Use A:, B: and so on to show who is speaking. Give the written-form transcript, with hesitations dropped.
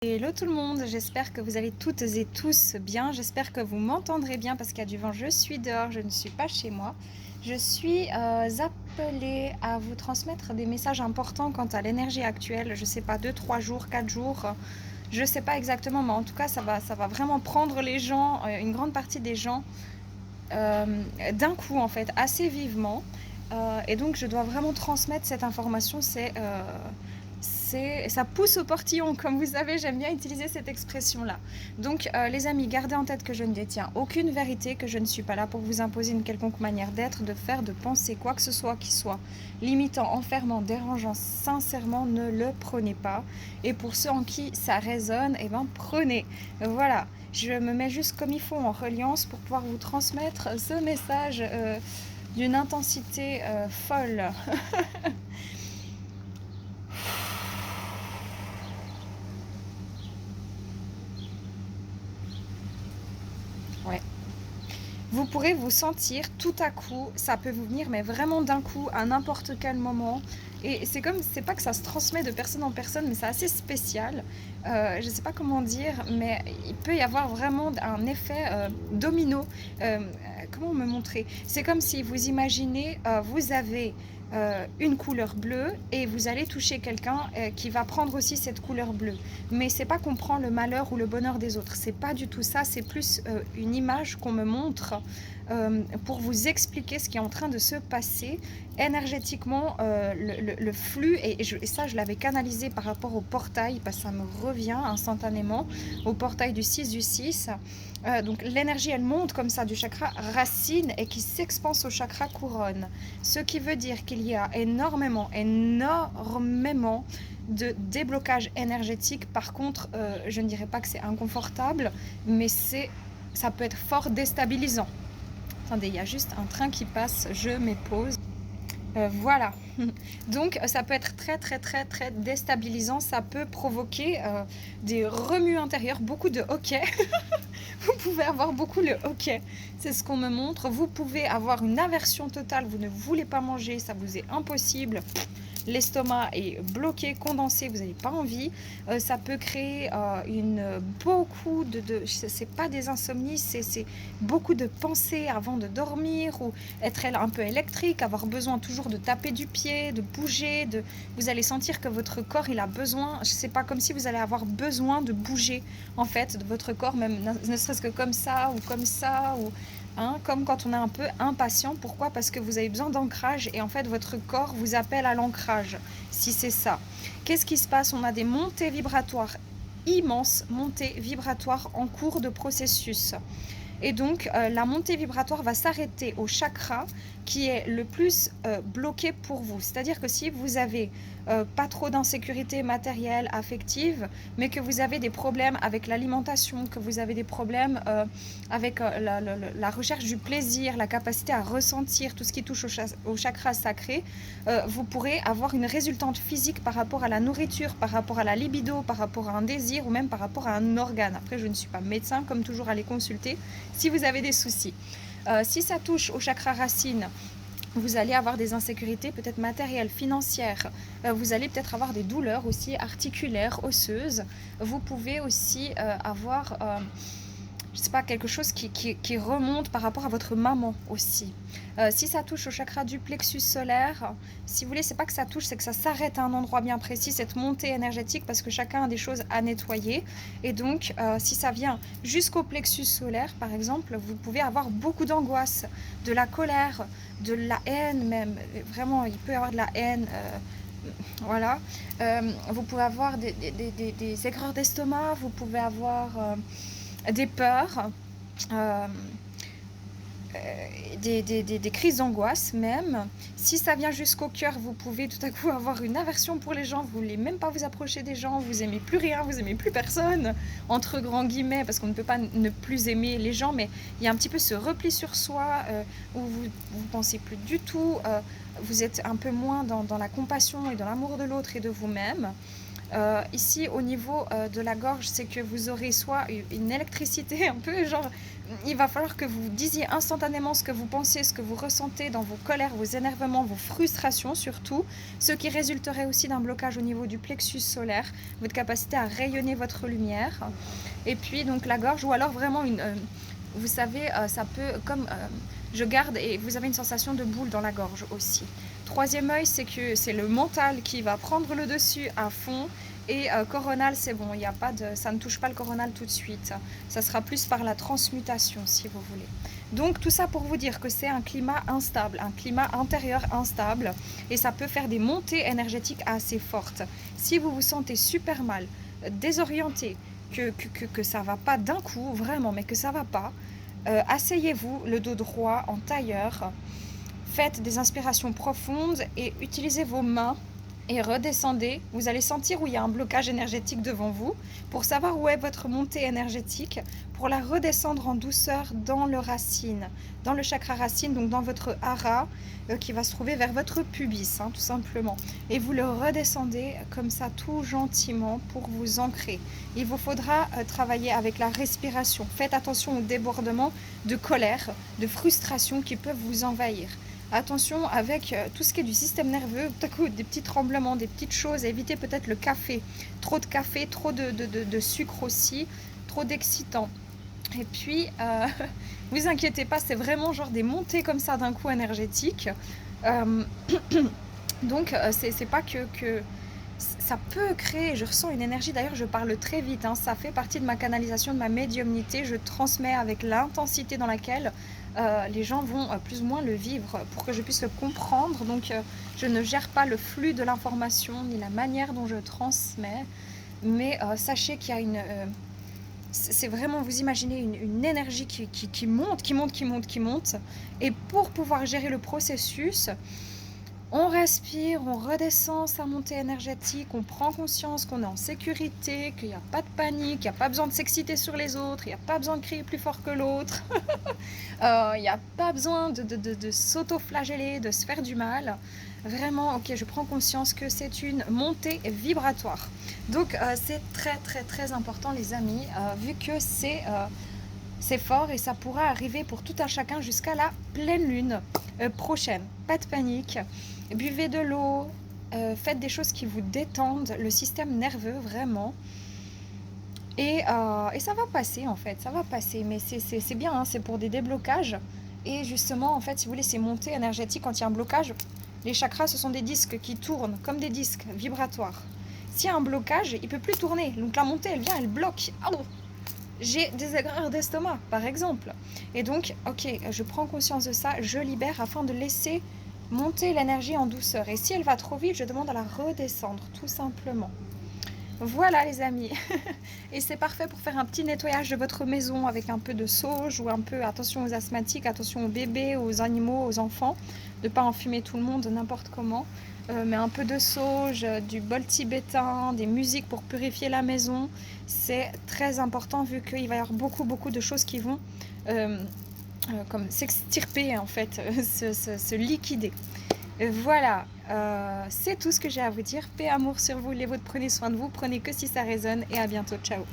A: Hello tout le monde, j'espère que vous allez toutes et tous bien, j'espère que vous m'entendrez bien parce qu'il y a du vent, je suis dehors, je ne suis pas chez moi. Je suis appelée à vous transmettre des messages importants quant à l'énergie actuelle, je sais pas, 2, 3 jours, 4 jours, je sais pas exactement, mais en tout cas ça va vraiment prendre les gens, une grande partie des gens, d'un coup en fait, assez vivement. Et donc je dois vraiment transmettre cette information, ça pousse au portillon, comme vous savez, j'aime bien utiliser cette expression-là. Donc, les amis, gardez en tête que je ne détiens aucune vérité, que je ne suis pas là pour vous imposer une quelconque manière d'être, de faire, de penser, quoi que ce soit qui soit limitant, enfermant, dérangeant. Sincèrement, ne le prenez pas. Et pour ceux en qui ça résonne, eh ben, prenez. Voilà, je me mets juste comme il faut en reliance pour pouvoir vous transmettre ce message d'une intensité folle. Ouais. Vous pourrez vous sentir tout à coup, ça peut vous venir, mais vraiment d'un coup, à n'importe quel moment. Et c'est pas que ça se transmet de personne en personne, mais c'est assez spécial. Je ne sais pas comment dire, mais il peut y avoir vraiment un effet domino. Comment me montrer? C'est comme si vous imaginez, vous avez une couleur bleue et vous allez toucher quelqu'un qui va prendre aussi cette couleur bleue. Mais c'est pas qu'on prend le malheur ou le bonheur des autres, c'est pas du tout ça, c'est plus une image qu'on me montre pour vous expliquer ce qui est en train de se passer énergétiquement, le flux, et ça je l'avais canalisé par rapport au portail, parce que ça me revient instantanément, au portail du 6 du 6. Donc l'énergie elle monte comme ça du chakra racine et qui s'expanse au chakra couronne, ce qui veut dire qu'il y a énormément de déblocage énergétique. Par contre, je ne dirais pas que c'est inconfortable, mais ça peut être fort déstabilisant. Attendez, il y a juste un train qui passe, je m'épose. Voilà. Donc ça peut être très déstabilisant, ça peut provoquer des remues intérieures, beaucoup de hoquets. Vous pouvez avoir beaucoup le hoquet, c'est ce qu'on me montre. Vous pouvez avoir une aversion totale, vous ne voulez pas manger, ça vous est impossible. L'estomac est bloqué, condensé, vous n'avez pas envie. Ça peut créer beaucoup c'est pas des insomnies, c'est beaucoup de pensées avant de dormir, ou être un peu électrique, avoir besoin toujours de taper du pied, de bouger. Vous allez sentir que votre corps il a besoin, c'est pas comme si vous allez avoir besoin de bouger en fait de votre corps, même ne serait-ce que comme ça ou comme ça, ou comme quand on est un peu impatient. Pourquoi? Parce que vous avez besoin d'ancrage et en fait votre corps vous appelle à l'ancrage, si c'est ça. Qu'est-ce qui se passe? On a des montées vibratoires, immenses montées vibratoires en cours de processus. Et donc, la montée vibratoire va s'arrêter au chakra qui est le plus bloqué pour vous. C'est-à-dire que si vous avez pas trop d'insécurité matérielle, affective, mais que vous avez des problèmes avec l'alimentation, que vous avez des problèmes avec la recherche du plaisir, la capacité à ressentir tout ce qui touche au chakra sacré, vous pourrez avoir une résultante physique par rapport à la nourriture, par rapport à la libido, par rapport à un désir ou même par rapport à un organe. Après, je ne suis pas médecin, comme toujours, allez consulter si vous avez des soucis. Si ça touche au chakra racine, vous allez avoir des insécurités peut-être matérielles, financières. Vous allez peut-être avoir des douleurs aussi articulaires, osseuses. Vous pouvez aussi avoir je sais pas, quelque chose qui remonte par rapport à votre maman aussi. Si ça touche au chakra du plexus solaire, si vous voulez, c'est pas que ça touche, c'est que ça s'arrête à un endroit bien précis, cette montée énergétique, parce que chacun a des choses à nettoyer. Et donc, si ça vient jusqu'au plexus solaire, par exemple, vous pouvez avoir beaucoup d'angoisse, de la colère, de la haine même. Vraiment, il peut y avoir de la haine. Voilà. Vous pouvez avoir des aigreurs d'estomac, vous pouvez avoir des peurs, euh, des crises d'angoisse même. Si ça vient jusqu'au cœur, vous pouvez tout à coup avoir une aversion pour les gens, vous voulez même pas vous approcher des gens, vous aimez plus rien, vous aimez plus personne, entre grands guillemets, parce qu'on ne peut pas ne plus aimer les gens, mais il y a un petit peu ce repli sur soi, où vous pensez plus du tout, vous êtes un peu moins dans la compassion et dans l'amour de l'autre et de vous-même. Ici, au niveau de la gorge, c'est que vous aurez soit une électricité un peu, genre, il va falloir que vous disiez instantanément ce que vous pensez, ce que vous ressentez dans vos colères, vos énervements, vos frustrations surtout, ce qui résulterait aussi d'un blocage au niveau du plexus solaire, votre capacité à rayonner votre lumière. Et puis donc la gorge, ou alors vraiment vous savez, ça peut, comme je garde, et vous avez une sensation de boule dans la gorge aussi. Troisième œil, c'est que c'est le mental qui va prendre le dessus à fond. Et coronal, c'est bon, y a pas de, ça ne touche pas le coronal tout de suite. Ça sera plus par la transmutation, si vous voulez. Donc tout ça pour vous dire que c'est un climat instable, un climat intérieur instable, et ça peut faire des montées énergétiques assez fortes. Si vous vous sentez super mal, désorienté, que ça va pas d'un coup, vraiment, mais que ça va pas, asseyez-vous le dos droit en tailleur, faites des inspirations profondes et utilisez vos mains et redescendez. Vous allez sentir où il y a un blocage énergétique devant vous pour savoir où est votre montée énergétique, pour la redescendre en douceur dans le racine, dans le chakra racine, donc dans votre hara qui va se trouver vers votre pubis, tout simplement. Et vous le redescendez comme ça tout gentiment pour vous ancrer. Il vous faudra travailler avec la respiration. Faites attention aux débordements de colère, de frustration qui peuvent vous envahir. Attention avec tout ce qui est du système nerveux, tout à coup des petits tremblements, des petites choses. Évitez peut-être le café, trop de sucre aussi, trop d'excitants. Et puis, vous inquiétez pas, c'est vraiment genre des montées comme ça d'un coup énergétique. Donc, c'est pas que ça peut créer, je ressens une énergie, d'ailleurs je parle très vite, ça fait partie de ma canalisation, de ma médiumnité, je transmets avec l'intensité dans laquelle les gens vont plus ou moins le vivre pour que je puisse le comprendre. Donc je ne gère pas le flux de l'information ni la manière dont je transmets, mais sachez qu'il y a c'est vraiment, vous imaginez une énergie qui monte, et pour pouvoir gérer le processus, on respire, on redescend sa montée énergétique, on prend conscience qu'on est en sécurité, qu'il n'y a pas de panique, il n'y a pas besoin de s'exciter sur les autres, il n'y a pas besoin de crier plus fort que l'autre, il n'y a pas besoin de s'auto-flageller, de se faire du mal. Vraiment, ok, je prends conscience que c'est une montée vibratoire. Donc c'est très important les amis, vu que c'est fort et ça pourra arriver pour tout un chacun jusqu'à la pleine lune prochaine. Pas de panique, buvez de l'eau, faites des choses qui vous détendent le système nerveux vraiment. Et ça va passer en fait, ça va passer. Mais c'est bien, c'est pour des déblocages. Et justement, en fait, si vous voulez, ces montées énergétiques, quand il y a un blocage, les chakras, ce sont des disques qui tournent comme des disques vibratoires. S'il y a un blocage, il ne peut plus tourner. Donc la montée, elle vient, elle bloque. Oh, j'ai des aigreurs d'estomac, par exemple. Et donc, ok, je prends conscience de ça, je libère afin de laisser monter l'énergie en douceur. Et si elle va trop vite, je demande à la redescendre, tout simplement. Voilà les amis. Et c'est parfait pour faire un petit nettoyage de votre maison avec un peu de sauge ou un peu, attention aux asthmatiques, attention aux bébés, aux animaux, aux enfants, de ne pas enfumer tout le monde n'importe comment. Mais un peu de sauge, du bol tibétain, des musiques pour purifier la maison, c'est très important vu qu'il va y avoir beaucoup de choses qui vont comme s'extirper en fait, se liquider. Voilà, c'est tout ce que j'ai à vous dire. Paix, amour sur vous, les vôtres, prenez soin de vous, prenez que si ça résonne et à bientôt, ciao.